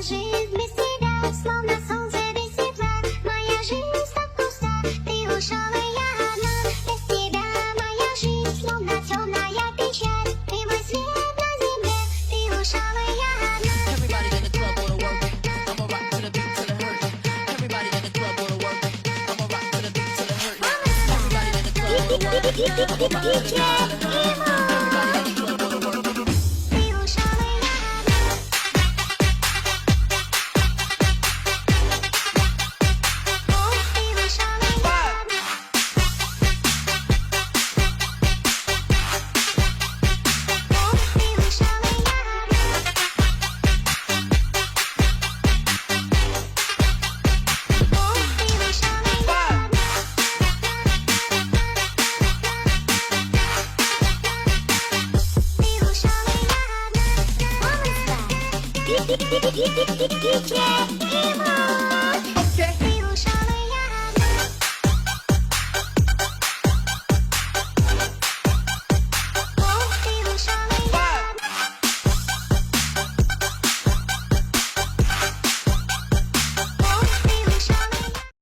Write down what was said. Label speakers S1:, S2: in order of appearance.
S1: жизнь без тебя, словно солнце без тепла. Моя жизнь так пуста, ты ушел и я одна. Без тебя моя жизнь словно темная печаль. Ты мой свет на земле, ты ушел и я одна.
S2: Everybody in the club wanna work. I'ma rock to the beat till it hurt. Everybody in the club wanna work. I'ma rock to the beat till it hurt. Everybody in the club wanna work. I'ma rock to the beat till it hurt. Everybody in the club wanna work.
S1: Ты ушел и я одна. DJ Emo.